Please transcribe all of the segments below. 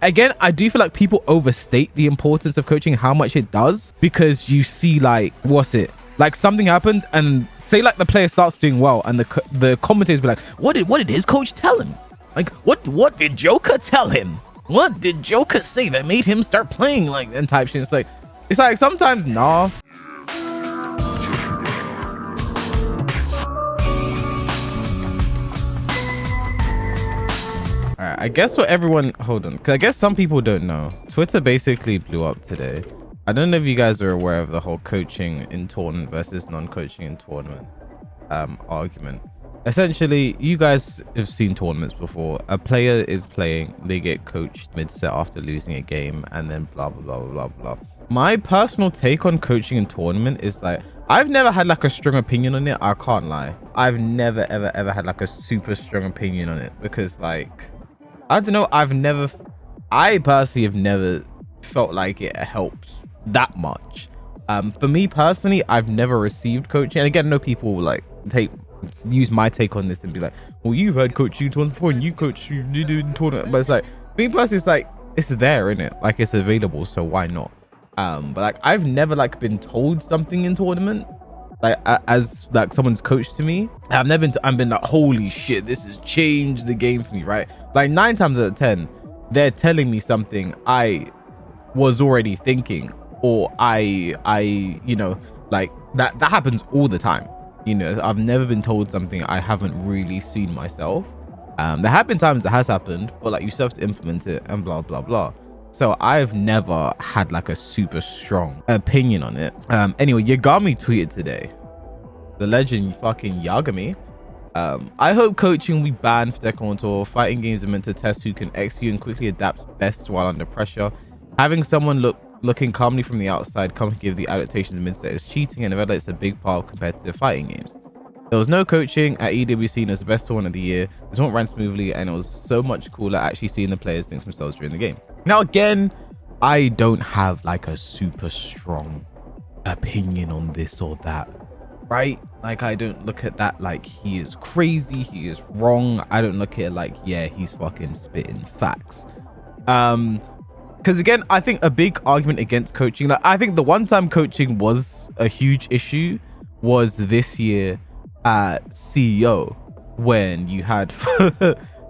Again, I do feel like people overstate the importance of coaching, how much it does, because you see like, what's it? Like something happens and say like the player starts doing well and the commentators be like, what did his coach tell him? Like, what did Joker tell him? What did Joker say that made him start playing like and type shit? It's like sometimes nah. Alright, I guess what everyone, hold on, because I guess some people don't know. Twitter basically blew up today. I don't know if you guys are aware of the whole coaching in tournament versus non-coaching in tournament argument. Essentially, you guys have seen tournaments before. A player is playing, they get coached mid-set after losing a game, and then blah, blah, blah, blah, blah. My personal take on coaching in tournament is like, I've never had like a strong opinion on it. I can't lie. I've never, ever, ever had like a super strong opinion on it because like, I don't know. I personally have never felt like it helps that much. For me personally, I've never received coaching. And again, I know people will like use my take on this and be like, well, you've had coaching tournament before and you coach you do in tournament. But it's like, me personally, it's like, it's there, innit? Like it's available, so why not? But like I've never like been told something in tournament like as like someone's coached to me. I've been like, holy shit, this has changed the game for me, right? Like 9 times out of 10 they're telling me something I was already thinking, or I you know, like that happens all the time. You know, I've never been told something I haven't really seen myself. There have been times that has happened, but like you still have to implement it and blah blah blah. So I've never had like a super strong opinion on it. Anyway, Yagami tweeted today, the legend fucking Yagami. I hope coaching will be banned for Tekken Tour. Fighting games are meant to test who can execute and quickly adapt best while under pressure. Having someone looking calmly from the outside come give the adaptations mid-set is cheating, and it's a big part of competitive fighting games. There was no coaching at EWC as the best tournament of the year. The tournament ran smoothly, and it was so much cooler actually seeing the players think themselves during the game. Now again, I don't have like a super strong opinion on this or that, right? Like I don't look at that like he is crazy, he is wrong. I don't look at it like, yeah, he's fucking spitting facts. Because again, I think a big argument against coaching, like I think the one time coaching was a huge issue was this year at CEO, when you had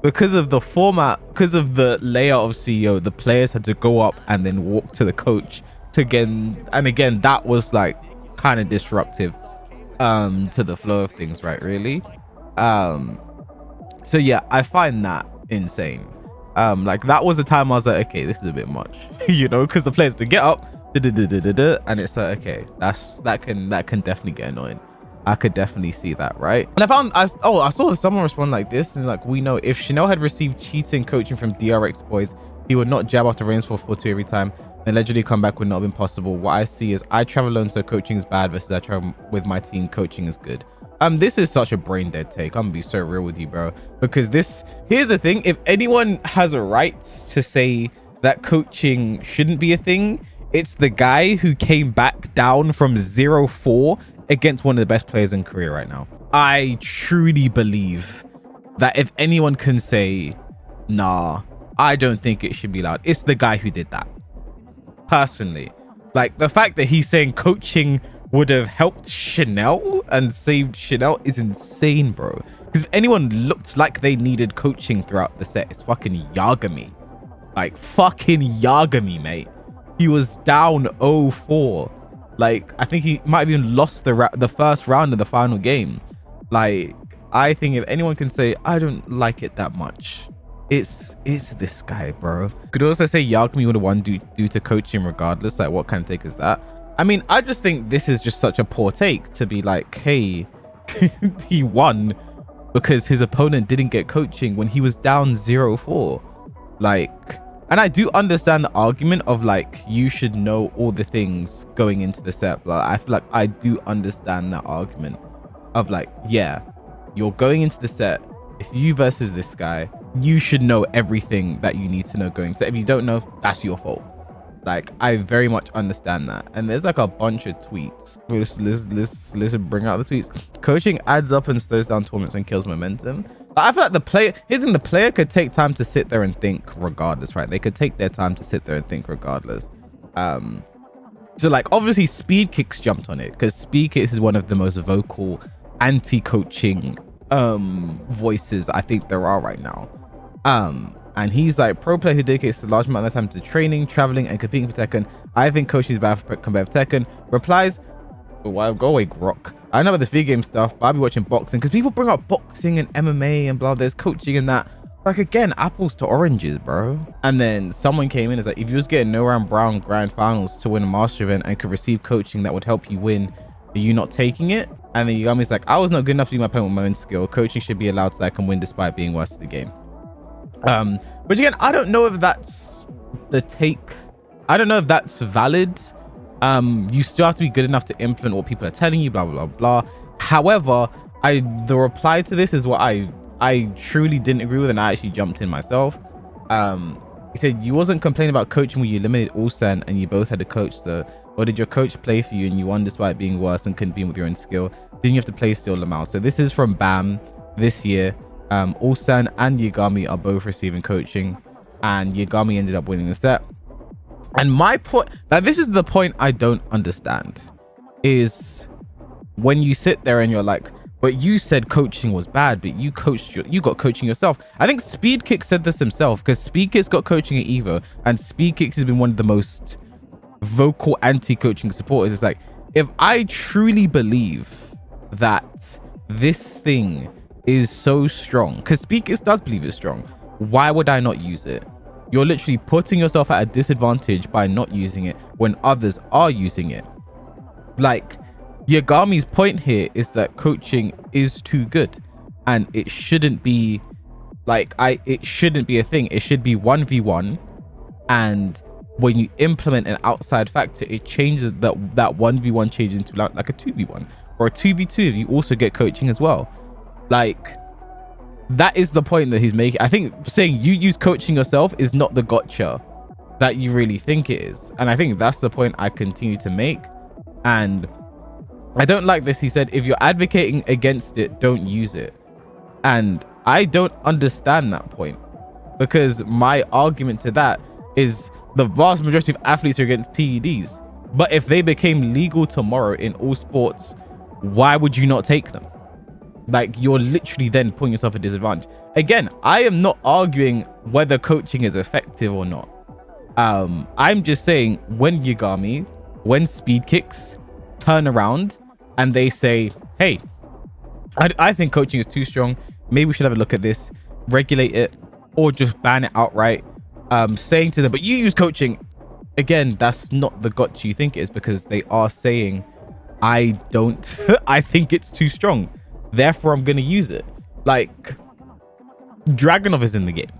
because of the format, because of the layout of CEO, the players had to go up and then walk to the coach to again, and again that was like kind of disruptive to the flow of things, right? Really. So yeah, I find that insane. Like that was a time I was like, okay, this is a bit much, you know, because the players to get up and it's like, okay, that can definitely get annoying. I could definitely see that, right? And I saw someone respond like this, and like, we know if Chanel had received cheating coaching from DRX boys, he would not jab after range for 4-2 every time, and allegedly come back would not have been possible. What I see is I travel alone, so coaching is bad, versus I travel with my team, coaching is good. This is such a brain dead take. I'm gonna be so real with you, bro, because here's the thing: if anyone has a right to say that coaching shouldn't be a thing, it's the guy who came back down from 0-4 against one of the best players in Korea right now. I truly believe that if anyone can say, nah, I don't think it should be allowed, it's the guy who did that. Personally, like the fact that he's saying coaching would have helped Chanel and saved Chanel is insane, bro. Because if anyone looked like they needed coaching throughout the set, it's fucking Yagami. Like fucking Yagami, mate. He was down 0-4. Like I think he might have even lost the first round of the final game. Like I think if anyone can say I don't like it that much, it's this guy, bro. Could also say Yagami would have won due to coaching regardless. Like what kind of take is that? I mean, I just think this is just such a poor take to be like, hey, he won because his opponent didn't get coaching when he was down 0-4. Like, and I do understand the argument of like, you should know all the things going into the set. Like, I feel like I do understand that argument of like, yeah, you're going into the set. It's you versus this guy. You should know everything that you need to know going. So if you don't know, that's your fault. Like, I very much understand that. And there's like a bunch of tweets. Let's bring out the tweets. Coaching adds up and slows down tournaments and kills momentum. But I feel like the player could take time to sit there and think regardless, right? They could take their time to sit there and think regardless. So like, obviously Speed Kicks jumped on it because Speed Kicks is one of the most vocal anti-coaching voices I think there are right now. And he's like, pro player who dedicates a large amount of time to training, traveling, and competing for Tekken. I think coaching is bad for competitive Tekken. Replies, well, go away, Grok. I know about this video game stuff, but I'll be watching boxing because people bring up boxing and MMA and blah. There's coaching and that. Like, again, apples to oranges, bro. And then someone came in and was like, if you was getting no round brown grand finals to win a master event and could receive coaching that would help you win, are you not taking it? And then Yagami's like, I was not good enough to do my opponent with my own skill. Coaching should be allowed so that I can win despite being worse at the game. Which again, I don't know if that's the take. I don't know if that's valid. You still have to be good enough to implement what people are telling you, blah blah blah. However, the reply to this is what I truly didn't agree with, and I actually jumped in myself. He said, you wasn't complaining about coaching when you eliminated Ulsan and you both had a coach, so, or did your coach play for you and you won despite being worse and couldn't be with your own skill? Didn't you have to play still, Lamau? So this is from BAM this year. Ulsan and Yagami are both receiving coaching, and Yagami ended up winning the set. And my point, now this is the point I don't understand, is when you sit there and you're like, but you said coaching was bad, but you got coaching yourself. I think Speed Kick said this himself, because Speed Kick's got coaching at Evo, and Speed Kick has been one of the most vocal anti-coaching supporters. It's like, if I truly believe that this thing is so strong, because Speed Kick does believe it's strong, why would I not use it? You're literally putting yourself at a disadvantage by not using it when others are using it. Like, Yagami's point here is that coaching is too good, and it shouldn't be like it shouldn't be a thing. It should be 1v1, and when you implement an outside factor, it changes that 1v1 changes into like a 2v1 or a 2v2 if you also get coaching as well. Like, that is the point that he's making. I think saying you use coaching yourself is not the gotcha that you really think it is, and I think that's the point I continue to make. And I don't like this. He said, if you're advocating against it, don't use it. And I don't understand that point, because my argument to that is the vast majority of athletes are against PEDs. But if they became legal tomorrow in all sports, why would you not take them? Like, you're literally then putting yourself at a disadvantage. Again, I am not arguing whether coaching is effective or not. I'm just saying, when Yagami, when Speed Kicks turn around and they say, hey, I think coaching is too strong, maybe we should have a look at this, regulate it, or just ban it outright, saying to them, but you use coaching, again, that's not the gotcha you think it is, because they are saying, I think it's too strong, therefore I'm gonna use it. Like, Dragunov is in the game.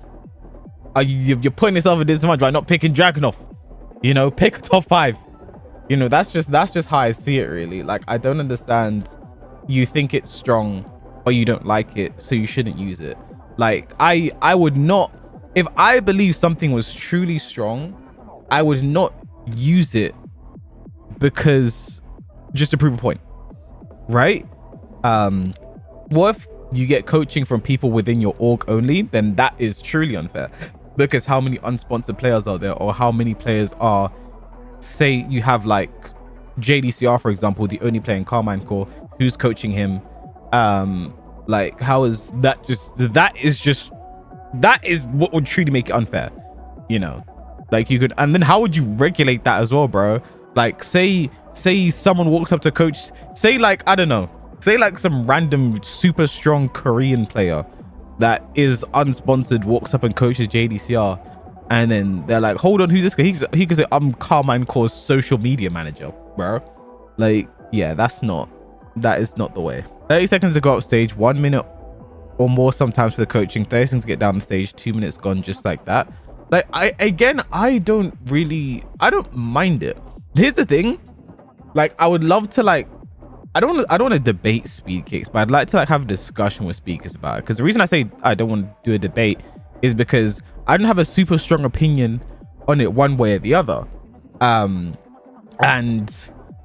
You're putting yourself at disadvantage by not picking Dragunov. You know, pick a top 5. You know, that's just how I see it, really. Like, I don't understand. You think it's strong, or you don't like it, so you shouldn't use it. Like, I would not, if I believe something was truly strong, I would not use it because just to prove a point, right? What if you get coaching from people within your org only? Then that is truly unfair, because how many unsponsored players are there, or how many players are, say you have like JDCR, for example, the only player in Carmine Core, who's coaching him. Like, how is that that is what would truly make it unfair, you know? Like, you could, and then how would you regulate that as well, bro? Like, say someone walks up to coach, say like, I don't know, say like some random super strong Korean player that is unsponsored walks up and coaches JDCR, and then they're like, hold on, who's this guy? He could say, I'm Carmine Core's social media manager, bro. Like, yeah, that is not the way. 30 seconds to go up stage, 1 minute or more sometimes for the coaching, 30 seconds to get down the stage, 2 minutes gone just like that. Like, I don't mind it. Here's the thing, like, I would love to, like, I don't want to debate Speed Kicks, but I'd like to like have a discussion with speakers about it. Because the reason I say I don't want to do a debate is because I don't have a super strong opinion on it one way or the other. And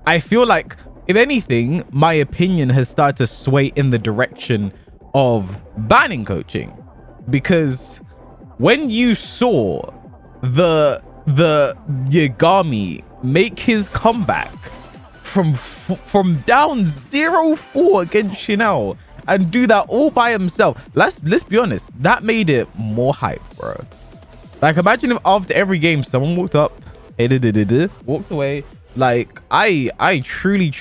I feel like, if anything, my opinion has started to sway in the direction of banning coaching, because when you saw the Yagami make his comeback from down 0-4 against Chanel and do that all by himself, let's be honest, that made it more hype, bro. Like, imagine if after every game someone walked up, walked away. Like, I truly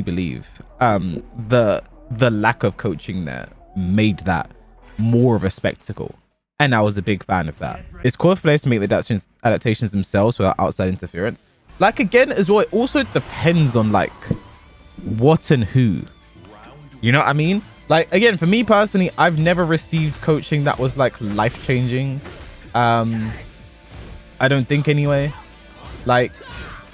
believe the lack of coaching there made that more of a spectacle, and I was a big fan of that. It's core for players to make the adaptations themselves without outside interference. Like, again, as well, it also depends on like what and who, you know what I mean? Like, again, for me personally, I've never received coaching that was like life-changing. I don't think, anyway. Like,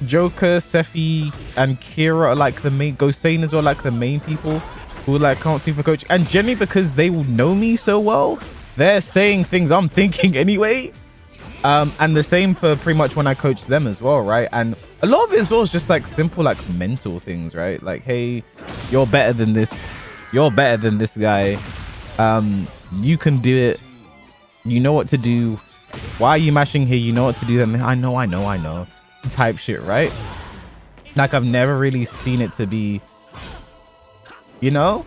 Joker, Sephi, and Kira are like the main, Gosane as well, like the main people who like can't see for coaching, and generally because they will know me so well, they're saying things I'm thinking anyway. And the same for pretty much when I coach them as well, right? And a lot of it as well is just like simple like mental things, right? Like, hey, you're better than this, you're better than this guy, you can do it, you know what to do, why are you mashing here, you know what to do, then I know type shit, right? Like, I've never really seen it to be, you know.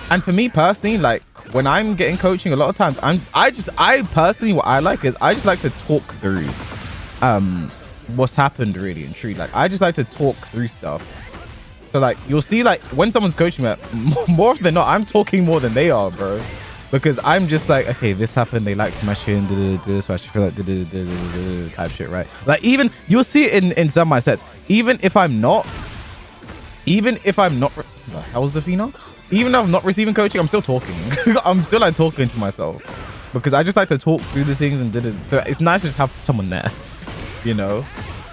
And for me personally, like when I'm getting coaching, a lot of times I personally, what I like is I just like to talk through what's happened really and truly. Like, I just like to talk through stuff. So like, you'll see like when someone's coaching me, more often than not, I'm talking more than they are, bro. Because I'm just like, okay, this happened, they liked my shit, so I should feel like type shit, right? Like, even you'll see it in some of my sets. Even if I'm not, the hell's the pheno? Even though I'm not receiving coaching, I'm still talking. I'm still like talking to myself, because I just like to talk through the things and so it's nice to just have someone there, you know.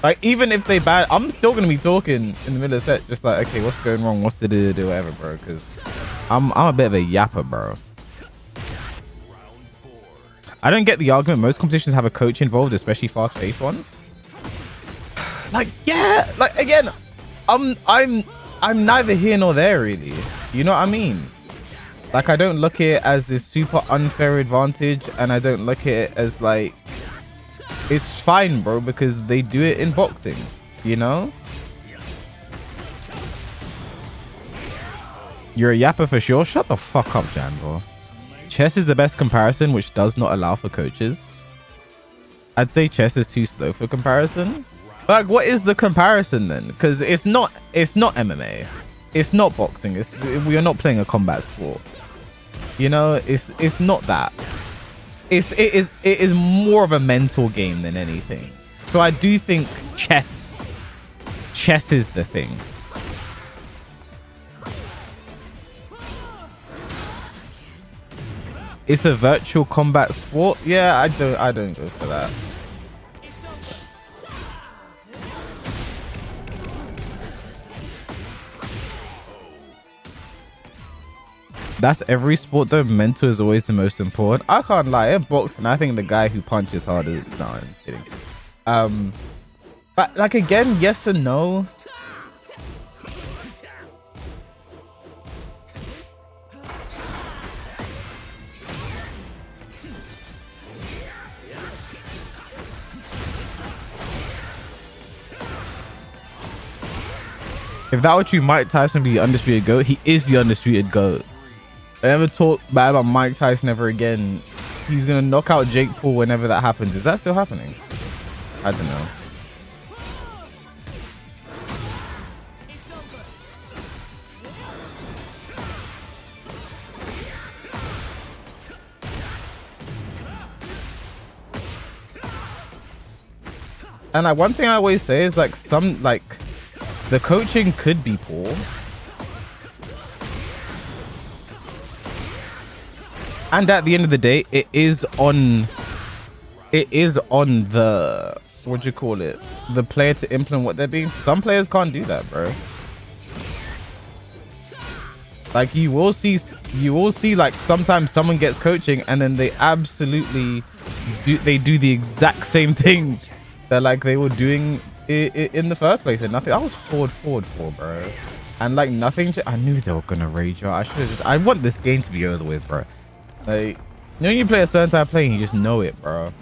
Like, even if they bad, I'm still gonna be talking in the middle of the set, just like, okay, what's going wrong, what's the whatever, bro, because I'm a bit of a yapper, bro. I don't get the argument. Most competitions have a coach involved, especially fast-paced ones. Like, yeah, like, again, I'm neither here nor there, really. You know what I mean? Like, I don't look at it as this super unfair advantage, and I don't look at it as like, it's fine, bro, because they do it in boxing, you know? You're a yapper for sure. Shut the fuck up, Janvo. Chess is the best comparison, which does not allow for coaches. I'd say chess is too slow for comparison. Like, what is the comparison then? Because it's not MMA, it's not boxing, we are not playing a combat sport, you know. It's not that. It is more of a mental game than anything. So I do think chess is the thing. It's a virtual combat sport. Yeah, I don't go for that. That's every sport though. Mental is always the most important. I can't lie. In boxing, I think the guy who punches harder. No, I'm kidding. But like, again, yes and no. If that were true, Mike Tyson would be the undisputed GOAT. He is the undisputed GOAT. I never talk bad about Mike Tyson ever again. He's gonna knock out Jake Paul whenever that happens. Is that still happening? I don't know. And like, one thing I always say is like, the coaching could be poor, and at the end of the day, it is on the, what do you call it, the player to implement what they're being. Some players can't do that, bro. Like, you will see like sometimes someone gets coaching and then they absolutely they do the exact same thing that like they were doing in the first place, and nothing. I was forward 4, bro, and like nothing. I knew they were gonna rage out. I should have just. I want this game to be over with, bro. Like, you know, you play a certain type of play, and you just know it, bro.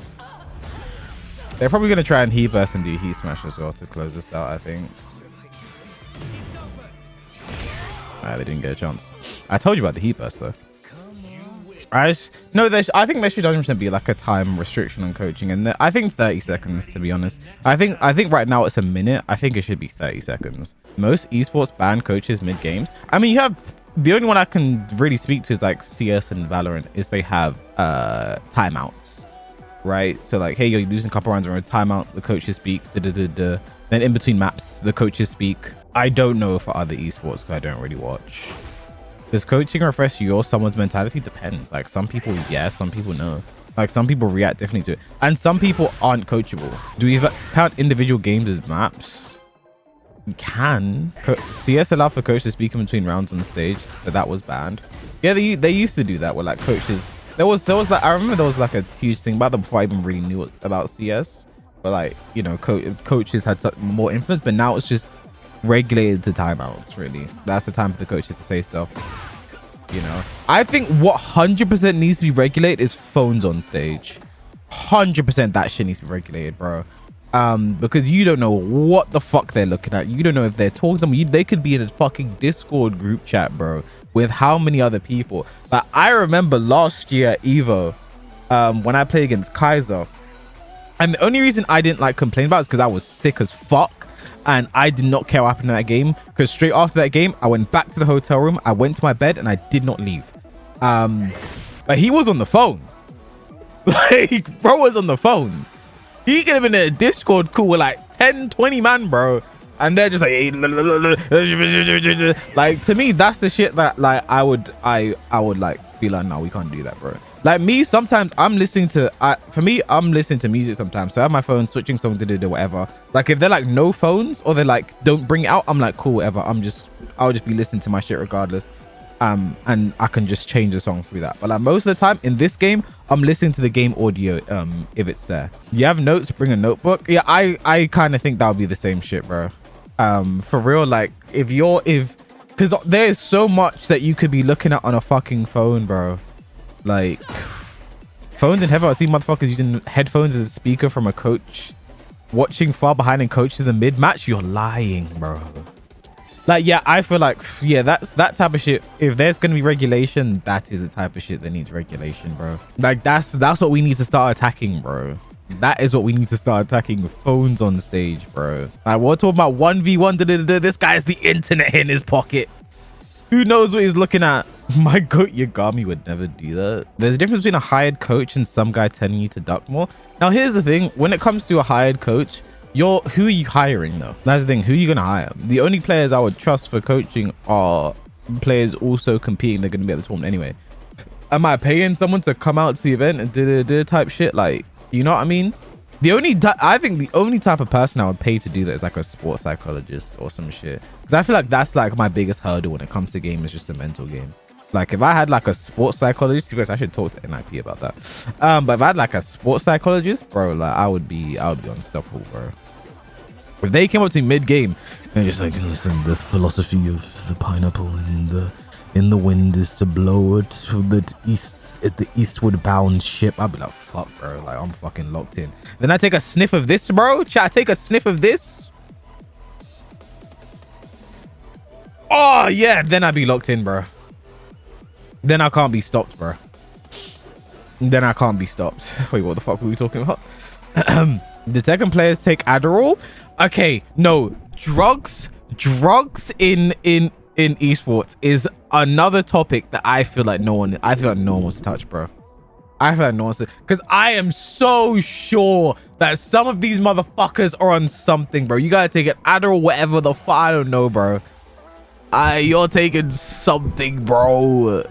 They're probably gonna try and heat burst and do heat smash as well to close this out, I think. They didn't get a chance. I told you about the heat burst though. I think there should 100% be like a time restriction on coaching, and I think 30 seconds, to be honest. I think right now it's a minute. I think it should be 30 seconds. Most esports ban coaches mid games. I mean, you have the only one I can really speak to is like CS and Valorant, is they have timeouts, right? So like, hey, you're losing a couple rounds, we're in a timeout, the coaches speak, then in between maps the coaches speak. I don't know for other esports because I don't really watch. Does coaching refresh your someone's mentality? Depends. Like, some people yes, some people no. Like, some people react differently to it, and some people aren't coachable. Do we count individual games as maps? We can. CS allowed for coaches to speak in between rounds on the stage, but that was banned. Yeah, they used to do that with like coaches. There was like, I remember there was like a huge thing about them before I even really knew about CS, but like, you know, coaches had more influence, but now it's just regulated to timeouts. Really, that's the time for the coaches to say stuff, you know. I think what 100% needs to be regulated is phones on stage. 100% that shit needs to be regulated, bro. Because you don't know what the fuck they're looking at. You don't know if they're talking to someone. They could be in a fucking Discord group chat, bro, with how many other people. But I remember last year at Evo, when I played against Kaiser, and the only reason I didn't like complain about it is because I was sick as fuck. And I did not care what happened in that game, because straight after that game, I went back to the hotel room, I went to my bed, and I did not leave. But he was on the phone. Like, bro was on the phone. He could have been in a Discord call with like 10, 20 man, bro. And they're just like, hey, like, to me, that's the shit that like I would like be like, no, we can't do that, bro. Like me, sometimes I'm listening to, I'm listening to music sometimes. So I have my phone switching song to whatever. Like if they're like no phones, or they're like, don't bring it out, I'm like, cool, whatever. I'll just be listening to my shit regardless. And I can just change the song through that. But like most of the time in this game, I'm listening to the game audio if it's there. You have notes, bring a notebook. Yeah, I kind of think that would be the same shit, bro. For real, like because there's so much that you could be looking at on a fucking phone, bro. Like, phones in heaven. I see motherfuckers using headphones as a speaker from a coach, watching far behind and coaching the mid match. You're lying, bro. Like, yeah, I feel like, yeah, that's that type of shit. If there's gonna be regulation, that is the type of shit that needs regulation, bro. Like, that's what we need to start attacking, bro. That is what we need to start attacking. Phones on stage, bro. Like, we're talking about 1v1. This guy has the internet in his pockets. Who knows what he's looking at? My goat Yagami would never do that. There's a difference between a hired coach and some guy telling you to duck more. Now, here's the thing. When it comes to a hired coach, who are you hiring though? That's the thing. Who are you gonna hire? The only players I would trust for coaching are players also competing. They're gonna be at the tournament anyway. Am I paying someone to come out to the event and do type shit? Like, you know what I mean? I think the only type of person I would pay to do that is like a sports psychologist or some shit. Because I feel like that's like my biggest hurdle when it comes to game, is just a mental game. Like if I had like a sports psychologist, because I should talk to NIP about that. But if I had like a sports psychologist, bro, like I would be unstoppable, bro. If they came up to me mid game and just like, listen, the philosophy of the pineapple in the wind is to blow it to the eastward bound ship, I'd be like, fuck, bro, like I'm fucking locked in. Then I take a sniff of this, bro. Chat, I take a sniff of this. Oh yeah, then I'd be locked in, bro. Then I can't be stopped, bro. Then I can't be stopped. Wait, what the fuck were we talking about? The Tekken players take Adderall? Okay, no, drugs in esports is another topic that I feel like no one wants to touch, bro. I feel like no one wants to, because I am so sure that some of these motherfuckers are on something, bro. You gotta take an Adderall, whatever the fuck, I don't know, bro. You're taking something, bro.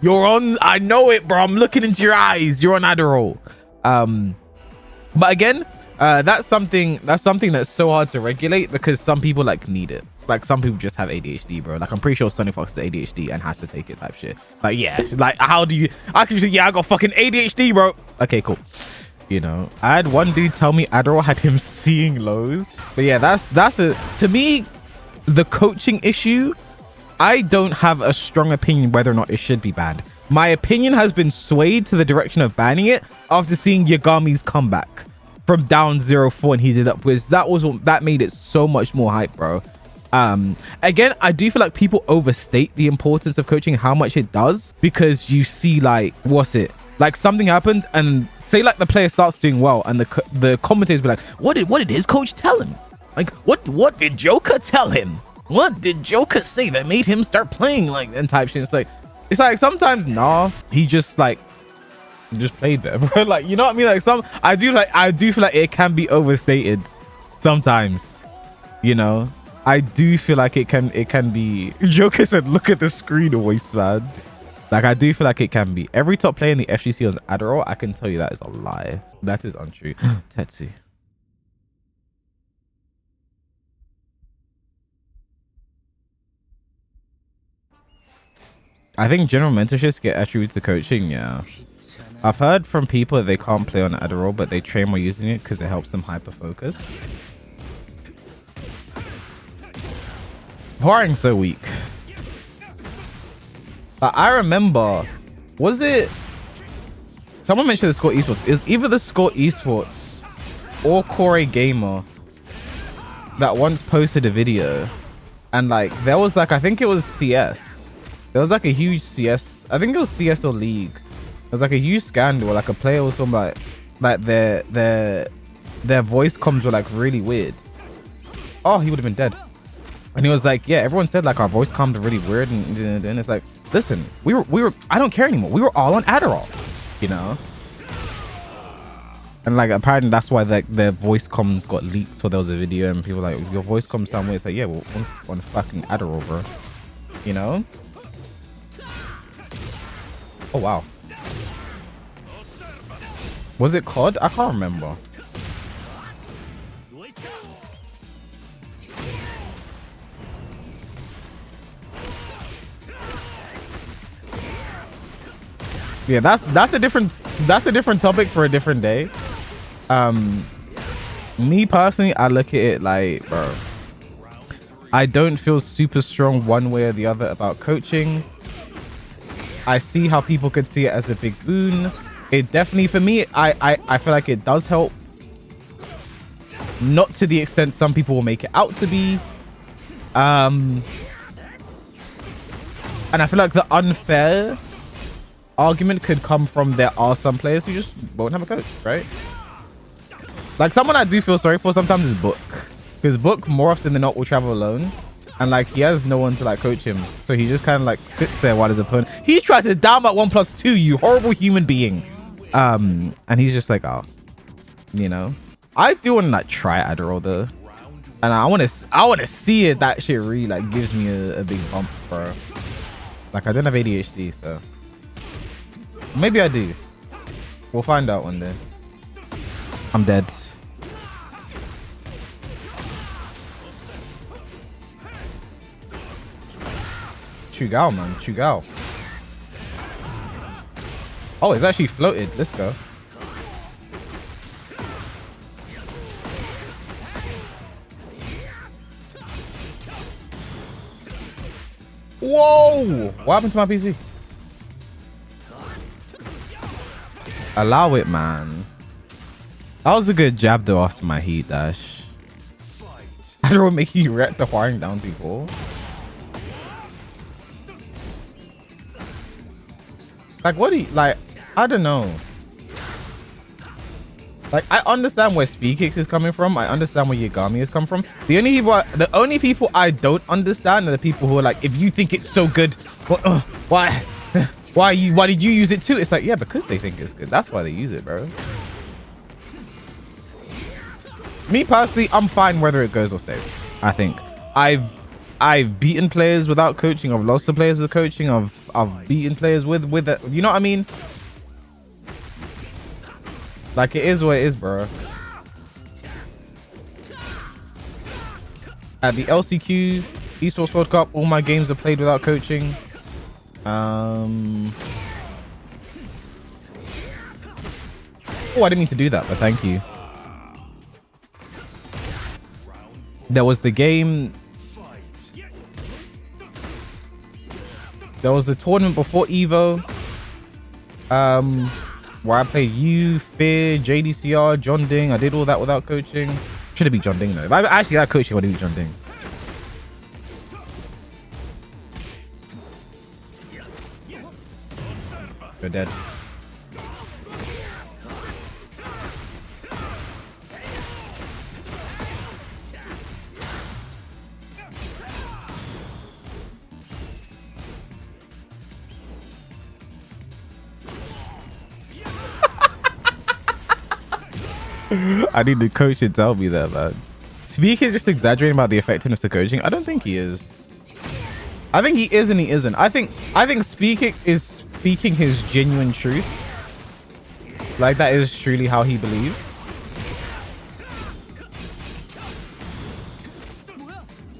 You're on, I know it, bro. I'm looking into your eyes. You're on Adderall. But again, that's something that's so hard to regulate because some people like need it. like some people just have ADHD, bro. Like I'm pretty sure Sonny Fox has ADHD and has to take it type shit. Like yeah, like how do you? I can just say, yeah, I got fucking ADHD, bro. Okay, cool. You know, I had one dude tell me Adderall had him seeing lows. But yeah, that's a, to me, the coaching issue. I don't have a strong opinion whether or not it should be banned. My opinion has been swayed to the direction of banning it after seeing Yagami's comeback from down 0-4 and he did up with that made it so much more hype, bro. Again, I do feel like people overstate the importance of coaching, how much it does, because you see like like something happens and say like the player starts doing well and the commentators be like, what did his coach tell him? Like what did Joker tell him? What did Joker say that made him start playing like and type shit? It's like sometimes nah, he just played better, bro. Like, you know what I mean? Like I do feel like it can be overstated sometimes, you know. I do feel like it can be. Joker said, look at the screen always, man. Like I do feel like it can be. Every top player in the FGC was Adderall. I can tell you that is a lie. That is untrue. Tetsu. I think general mentorships get attributed to coaching, yeah. I've heard from people that they can't play on Adderall, but they train while using it because it helps them hyper-focus. Hwaring's so weak. I remember, was it... Someone mentioned the Score Esports. It was either the Score Esports or Core Gamer that once posted a video. And like, there was like, I think it was CS. There was like a huge CS. I think it was CS or League. There was like a huge scandal where like a player was talking about like their voice comms were like really weird. Oh, he would have been dead. And he was like, yeah, everyone said like our voice comms are really weird, and it's like, listen, we were I don't care anymore. We were all on Adderall, you know. And like apparently that's why like their voice comms got leaked. So there was a video and people were like, your voice comms sound weird. It's like, yeah, well, on fucking Adderall, bro. You know. Oh wow. Was it COD? I can't remember. Yeah, that's a different topic for a different day. Me personally, I look at it like, bro, I don't feel super strong one way or the other about coaching. I see how people could see it as a big boon. It definitely, for me, I feel like it does help. Not to the extent some people will make it out to be. And I feel like the unfair argument could come from there are some players who just won't have a coach, right? Like someone I do feel sorry for sometimes is Book, because Book more often than not will travel alone, and like he has no one to like coach him, so he just kind of like sits there while his opponent, he tried to down at 1+2, you horrible human being, and he's just like, oh, you know. I do want to like try Adderall though, and I want to see if that shit really like gives me a big bump, bro. Like I don't have ADHD, so maybe I do. We'll find out one day. I'm dead. Chugao, man. Chugao. Oh, it's actually floated. Let's go. Whoa! What happened to my PC? Allow it, man. That was a good jab though after my heat dash. I don't make you react to firing down people. Like what do you like? I don't know. Like I understand where speed kicks is coming from. I understand where Yagami is coming from. The only people I don't understand are the people who are like, if you think it's so good, why did you use it too? It's like, yeah, because they think it's good. That's why they use it, bro. Me personally, I'm fine whether it goes or stays. I think I've beaten players without coaching. I've lost to players with coaching. I've beaten players with it. You know what I mean? Like it is what it is, bro. At the LCQ, Esports World Cup. All my games are played without coaching. Oh, I didn't mean to do that, but thank you. There was the game. There was the tournament before Evo. Where I played you, Fear, JDCR, John Ding. I did all that without coaching. Should have been John Ding though. If I actually got coaching, I would have been John Ding. You're dead. I need the coach to tell me that, man. Speak is just exaggerating about the effectiveness of coaching. I don't think he is. I think he is and he isn't. I think speaking is speaking his genuine truth. Like that is truly how he believes.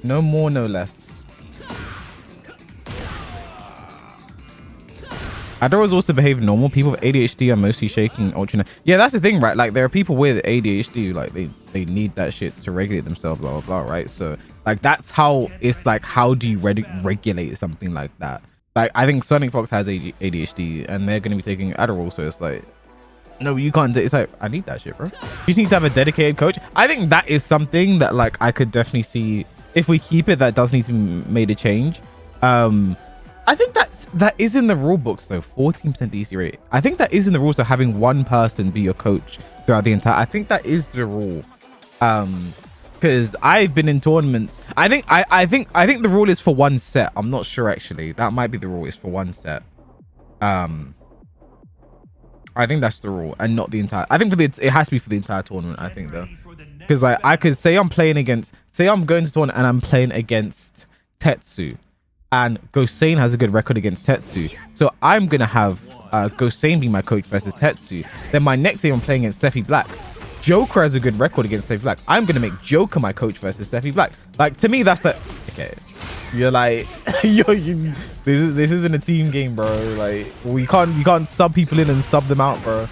No more, no less. Adorers also behave normal. People with ADHD are mostly shaking ultra. Yeah, that's the thing, right? Like there are people with ADHD, like they need that shit to regulate themselves, blah blah blah, right? So like that's how it's like, how do you regulate something like that? Like I think Sonic Fox has ADHD and they're gonna be taking Adderall, so it's like, no, you can't. It's like, I need that shit, bro. You just need to have a dedicated coach. I think that is something that like I could definitely see if we keep it. That does need to be made a change. I think that is in the rule books though. 14% DC rate. I think that is in the rules of having one person be your coach throughout the entire. I think that is the rule. Because I've been in tournaments. I think the rule is for one set. I'm not sure actually. That might be the rule. Is for one set. I think that's the rule and not the entire. I think it has to be for the entire tournament. I think though, because like I could say I'm going to tournament and I'm playing against Tetsu. And Gosane has a good record against Tetsu. So I'm going to have Gosane be my coach versus Tetsu. Then my next game I'm playing against Steffi Black. Joker has a good record against Steffi Black. I'm going to make Joker my coach versus Steffi Black. Like, to me, that's like, okay. You're like, this isn't a team game, bro. Like, you can't sub people in and sub them out, bro.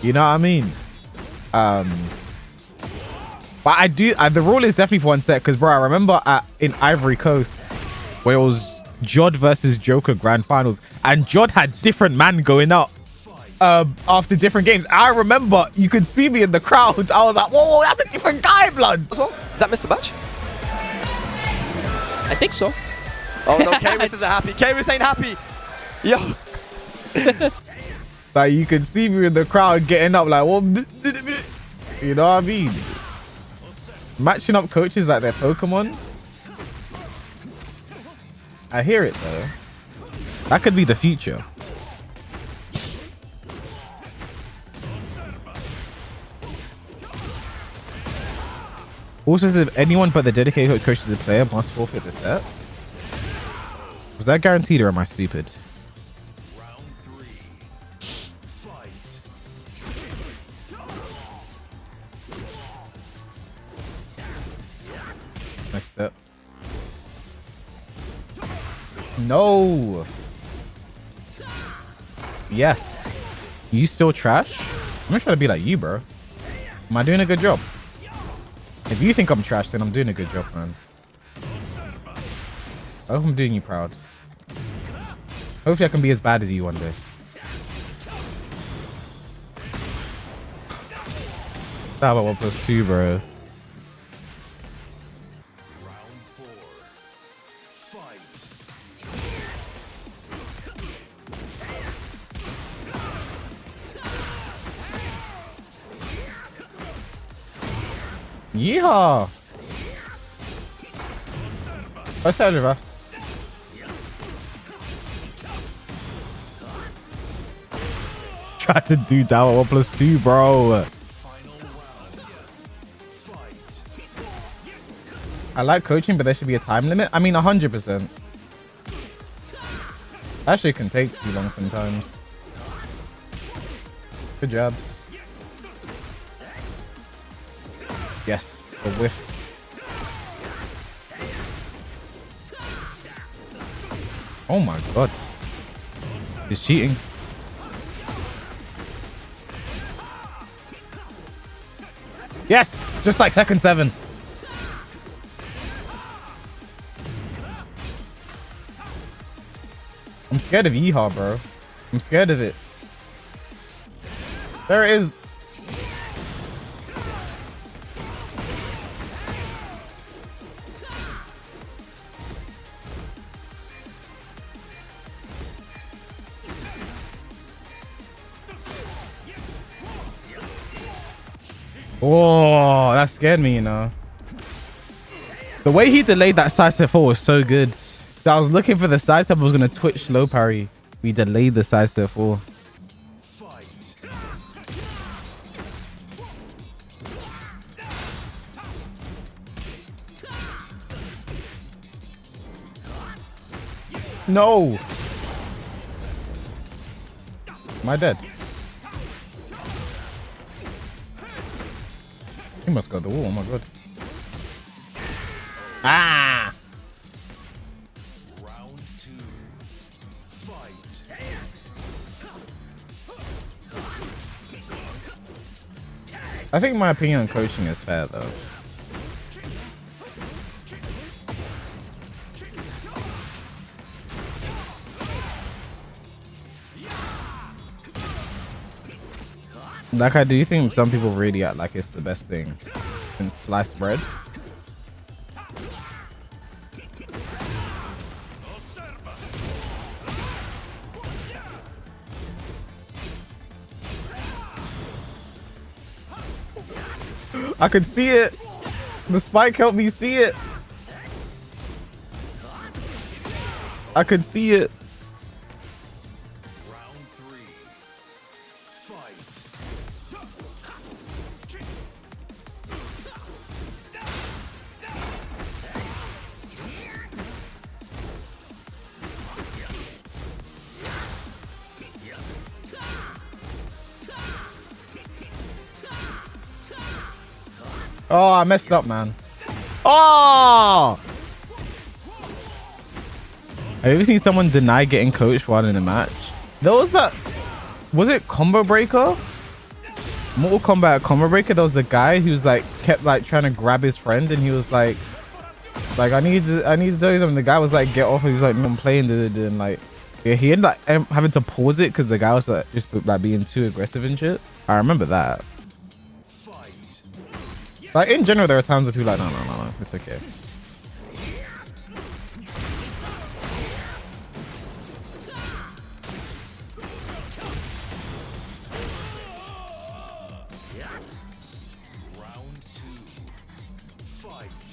You know what I mean? But I do, the rule is definitely for one set. Because, bro, I remember in Ivory Coast, where it was Jod versus Joker grand finals, and Jod had different man going up after different games. I remember you could see me in the crowd. I was like, whoa, that's a different guy, blood. Is that Mr. Batch? I think so. Oh no, Karis isn't happy. Karis ain't happy. Yo. Like you could see me in the crowd getting up like, well, you know what I mean? Matching up coaches like they're Pokemon. I hear it though. That could be the future. Also says if anyone but the dedicated coach is a player must forfeit the set. Was that guaranteed or am I stupid? Round 3. Fight. Nice step. No. Yes. You still trash? I'm gonna try to be like you, bro. Am I doing a good job? If you think I'm trash, then I'm doing a good job, man. I hope I'm doing you proud. Hopefully I can be as bad as you one day. That about 1+2, bro. Yeehaw! What's that, Oliver? Try to do that at 1+2, bro. I like coaching, but there should be a time limit. I mean, 100%. That shit can take too long sometimes. Good jobs. Yes, the whiff. Oh my god. He's cheating. Yes! Just like Tekken 7. I'm scared of Yeehaw, bro. I'm scared of it. There it is. Oh, that scared me, you know. The way he delayed that side step forward was so good. I was looking for the side step. I was going to twitch low parry. We delayed the side step forward. No. Am I dead? He must go to the wall. Oh my god. Ah! Round 2. Fight. I think my opinion on coaching is fair though. Like, I do think some people really act like it's the best thing since sliced bread. I could see it. The spike helped me see it. I could see it. Round 3. Fight. Oh, I messed up, man. Oh! Have you ever seen someone deny getting coached while in a match? There was that... Was it Combo Breaker? Mortal Kombat Combo Breaker? There was the guy who's like, kept like trying to grab his friend and he was like, I need to tell you something. The guy was like, get off. He's like, no, I'm playing. And like, yeah, he ended up having to pause it because the guy was like, just like being too aggressive and shit. I remember that. Like, in general, there are times where people are like, no, it's okay.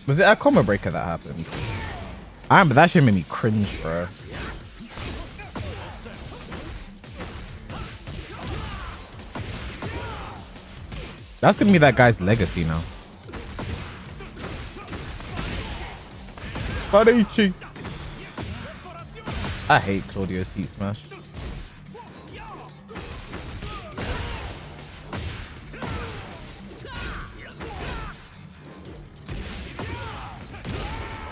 Was it a combo breaker that happened? I remember that shit made me cringe, bro. That's gonna be that guy's legacy now. Barichi. I hate Claudio's heat smash.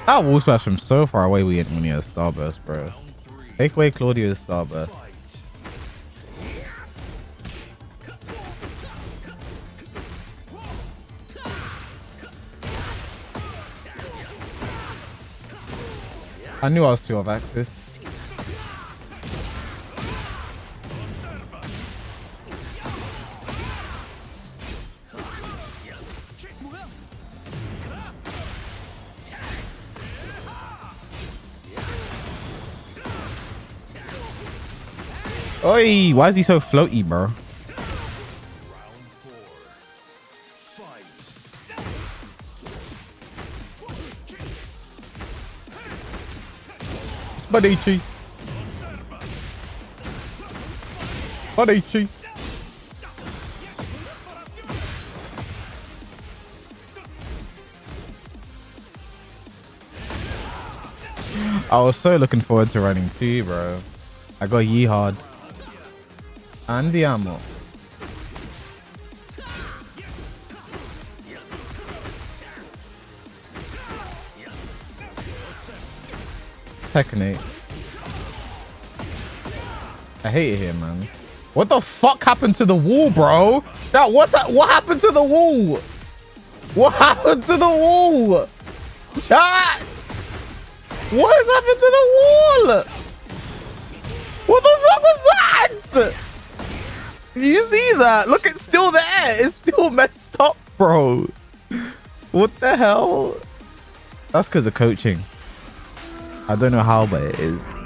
That wall smash from so far away when he has Starburst, bro. Take away Claudio's Starburst. I knew I was too off axis. Oi, why is he so floaty, bro? Barichi. Barichi. I was so looking forward to running too, bro. I got yeehawed. Andiamo. Tekken 8. I hate it here, man. What the fuck happened to the wall, bro? That what's that? What happened to the wall? What happened to the wall? Chat! What has happened to the wall? What the fuck was that? You see that? Look, it's still there. It's still messed up, bro. What the hell? That's because of coaching. I don't know how, but it is.